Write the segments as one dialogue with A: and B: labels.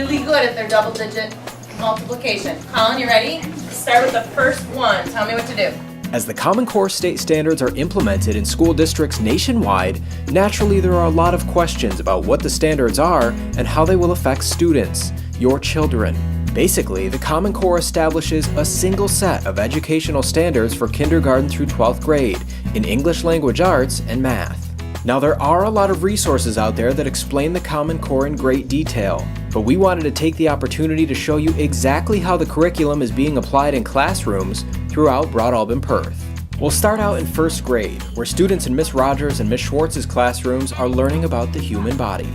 A: really good at their double-digit multiplication. Colin, you ready? Start with the first one. Tell me what to do.
B: As the Common Core state standards are implemented in school districts nationwide, naturally there are a lot of questions about what the standards are and how they will affect students, your children. Basically, the Common Core establishes a single set of educational standards for kindergarten through 12th grade in English language arts and math. Now, there are a lot of resources out there that explain the Common Core in great detail, but we wanted to take the opportunity to show you exactly how the curriculum is being applied in classrooms throughout Broadalbin-Perth. We'll start out in first grade, where students in Miss Rogers and Miss Schwartz's classrooms are learning about the human body.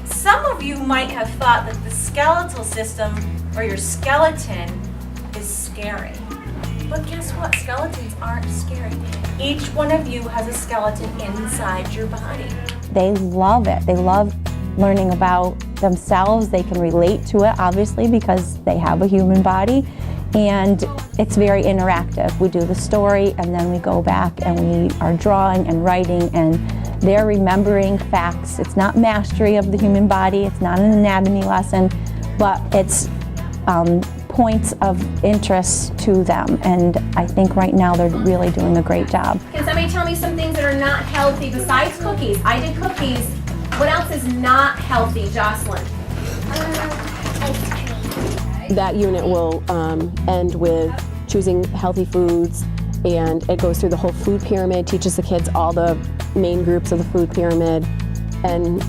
C: Some of you might have thought that the skeletal system, or your skeleton, is scary. But guess what? Skeletons aren't scary. Each one of you has a skeleton inside your body.
D: They love it. They love learning about themselves. They can relate to it, obviously, because they have a human body. And it's very interactive. We do the story, and then we go back and we are drawing and writing, and they're remembering facts. It's not mastery of the human body. It's not an anatomy lesson, but it's points of interest to them. And I think right now they're really doing a great job.
E: Can somebody tell me some things that are not healthy besides cookies? I did cookies. What else is not healthy, Jocelyn?
F: Ice cream.
G: That unit will end with choosing healthy foods, and it goes through the whole food pyramid, teaches the kids all the main groups of the food pyramid, and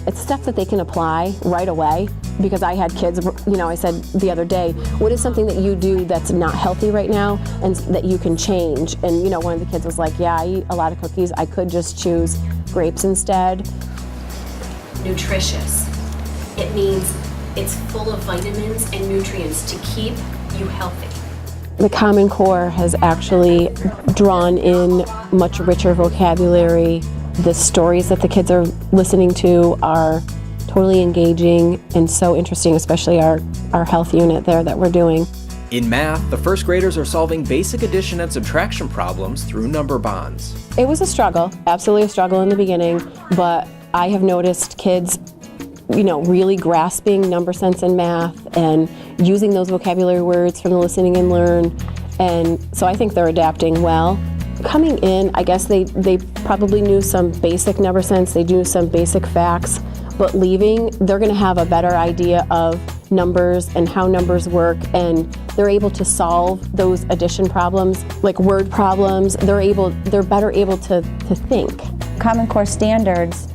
G: it's stuff that they can apply right away. Because I had kids, I said the other day, what is something that you do that's not healthy right now and that you can change? And one of the kids was like, yeah, I eat a lot of cookies. I could just choose grapes instead.
H: Nutritious. It means it's full of vitamins and nutrients to keep you healthy.
G: The Common Core has actually drawn in much richer vocabulary. The stories that the kids are listening to are totally engaging and so interesting, especially our health unit there that we're doing.
B: In math, the first graders are solving basic addition and subtraction problems through number bonds.
G: It was a struggle, absolutely a struggle in the beginning, but I have noticed kids, really grasping number sense in math and using those vocabulary words from the listening and learn, and so I think they're adapting well. Coming in, I guess they probably knew some basic number sense, they knew some basic facts, but leaving, they're going to have a better idea of numbers and how numbers work, and they're able to solve those addition problems, like word problems. They're better able to think.
D: Common Core standards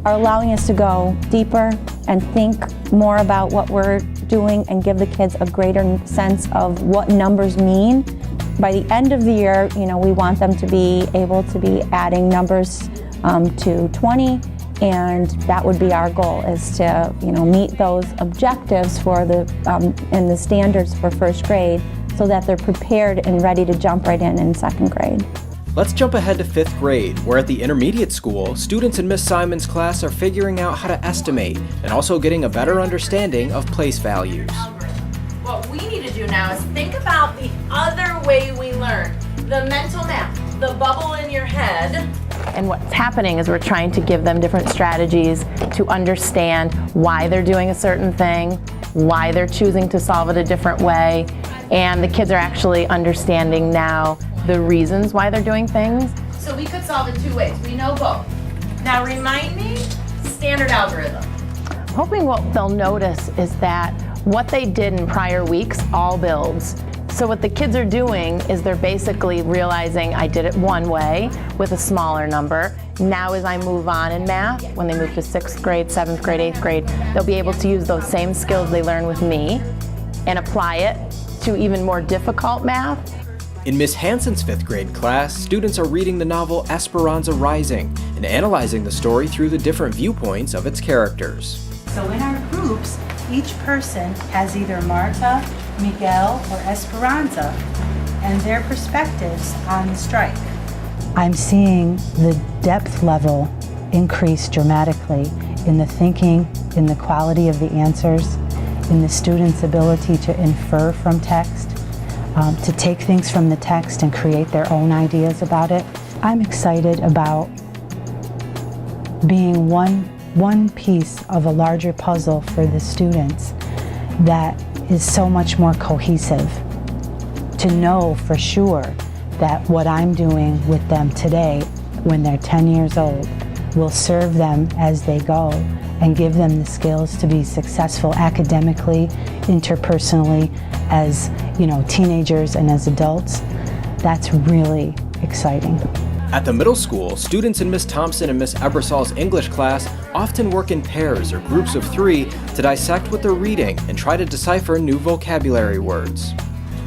D: are allowing us to go deeper and think more about what we're doing and give the kids a greater sense of what numbers mean. By the end of the year, we want them to be able to be adding numbers to 20. And that would be our goal, is to meet those objectives for and the standards for first grade, so that they're prepared and ready to jump right in second grade.
B: Let's jump ahead to 5th grade, where at the intermediate school, students in Miss Simon's class are figuring out how to estimate and also getting a better understanding of place values.
A: What we need to do now is think about the other way we learn. The mental map, the bubble in your head.
I: And what's happening is we're trying to give them different strategies to understand why they're doing a certain thing, why they're choosing to solve it a different way, and the kids are actually understanding now the reasons why they're doing things.
A: So we could solve it 2 ways. We know both. Now remind me, standard algorithm.
I: I'm hoping what they'll notice is that what they did in prior weeks all builds. So what the kids are doing is they're basically realizing I did it one way with a smaller number. Now as I move on in math, when they move to 6th grade, 7th grade, 8th grade, they'll be able to use those same skills they learn with me and apply it to even more difficult math.
B: In Miss Hanson's 5th grade class, students are reading the novel Esperanza Rising and analyzing the story through the different viewpoints of its characters.
J: So in our groups, each person has either Marta, Miguel, or Esperanza, and their perspectives on the strike. I'm seeing the depth level increase dramatically in the thinking, in the quality of the answers, in the students' ability to infer from text, to take things from the text and create their own ideas about it. I'm excited about being one one piece of a larger puzzle for the students that is so much more cohesive. To know for sure that what I'm doing with them today, when they're 10 years old, will serve them as they go and give them the skills to be successful academically, interpersonally, as teenagers and as adults. That's really exciting.
B: At the middle school, students in Miss Thompson and Miss Ebersol's English class often work in pairs or groups of 3 to dissect what they're reading and try to decipher new vocabulary words.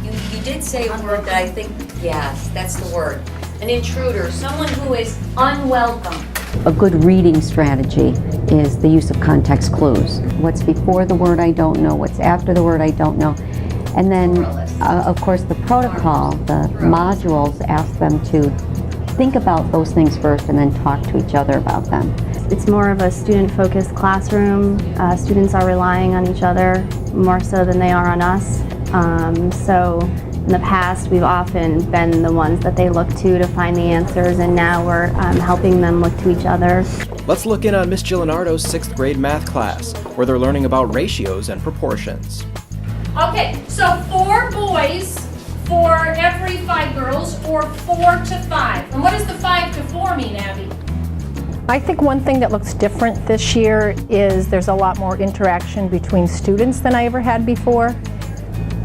K: You did say a word that I think, yes, that's the word. An intruder, someone who is unwelcome.
L: A good reading strategy is the use of context clues. What's before the word I don't know, what's after the word I don't know. And then, of course, the protocol, the modules ask them to think about those things first and then talk to each other about them.
M: It's more of a student-focused classroom. Students are relying on each other more so than they are on us. So in the past, we've often been the ones that they look to find the answers, and now we're helping them look to each other.
B: Let's look in on Miss Gilinardo's 6th grade math class, where they're learning about ratios and proportions.
E: Okay, so 4 boys for every 5 girls, or 4 to 5. And what does the 5 to 4 mean, Abby?
I: I think one thing that looks different this year is there's a lot more interaction between students than I ever had before.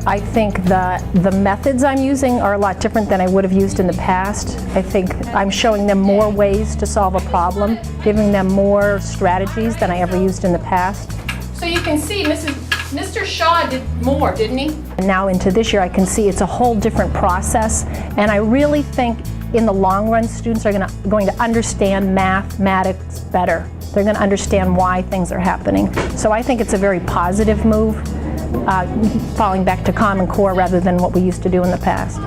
I: I think the methods I'm using are a lot different than I would have used in the past. I think I'm showing them more ways to solve a problem, giving them more strategies than I ever used in the past.
E: So you can see Mr. Shaw did more, didn't he?
I: And now into this year I can see it's a whole different process, and I really think in the long run students are going to understand mathematics better. They're going to understand why things are happening. So I think it's a very positive move, falling back to Common Core rather than what we used to do in the past.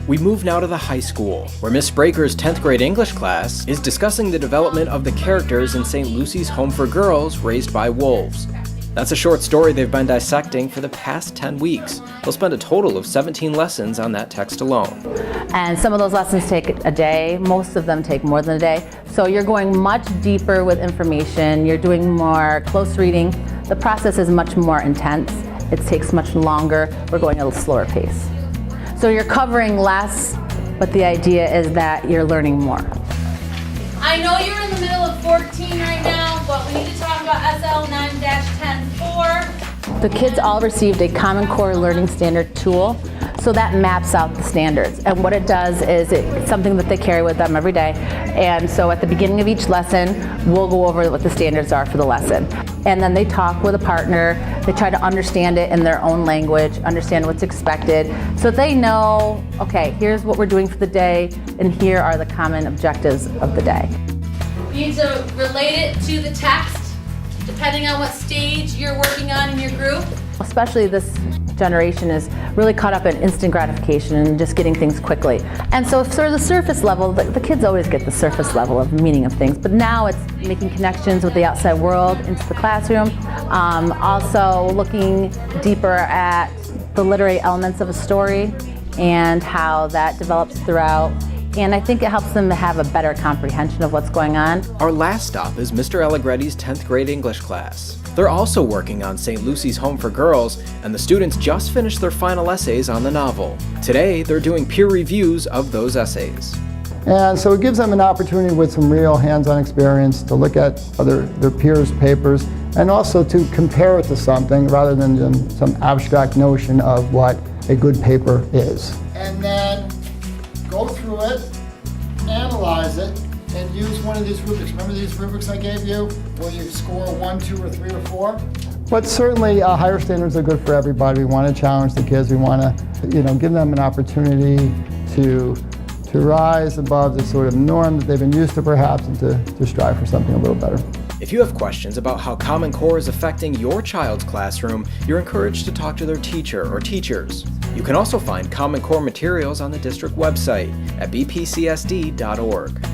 B: We move now to the high school, where Miss Spraker's 10th grade English class is discussing the development of the characters in St. Lucy's Home for Girls Raised by Wolves. That's a short story they've been dissecting for the past 10 weeks. They'll spend a total of 17 lessons on that text alone.
N: And some of those lessons take a day. Most of them take more than a day. So you're going much deeper with information. You're doing more close reading. The process is much more intense. It takes much longer. We're going at a slower pace. So you're covering less, but the idea is that you're learning more.
A: I know you're in the middle of 14 right now, but we need to talk about SL 9-10-4.
N: The kids all received a Common Core Learning Standard tool, so that maps out the standards. And what it does is it's something that they carry with them every day. And so at the beginning of each lesson, we'll go over what the standards are for the lesson. And then they talk with a partner, they try to understand it in their own language, understand what's expected, so they know, okay, here's what we're doing for the day, and here are the common objectives of the day.
A: You need to relate it to the text, depending on what stage you're working on in your group.
N: Especially this generation is really caught up in instant gratification and just getting things quickly. And so sort of the surface level, the kids always get the surface level of meaning of things, but now it's making connections with the outside world into the classroom. Also looking deeper at the literary elements of a story and how that develops throughout. And I think it helps them to have a better comprehension of what's going on.
B: Our last stop is Mr. Allegretti's 10th grade English class. They're also working on St. Lucy's Home for Girls, and the students just finished their final essays on the novel. Today, they're doing peer reviews of those essays.
O: And so it gives them an opportunity with some real hands-on experience to look at their peers' papers and also to compare it to something rather than some abstract notion of what a good paper is. And then go through it, analyze it, and use one of these rubrics. Remember these rubrics I gave you, where you score 1, 2, or 3, or 4? But certainly higher standards are good for everybody. We want to challenge the kids. We want to, give them an opportunity to rise above the sort of norm that they've been used to perhaps, and to strive for something a little better.
B: If you have questions about how Common Core is affecting your child's classroom, you're encouraged to talk to their teacher or teachers. You can also find Common Core materials on the district website at bpcsd.org.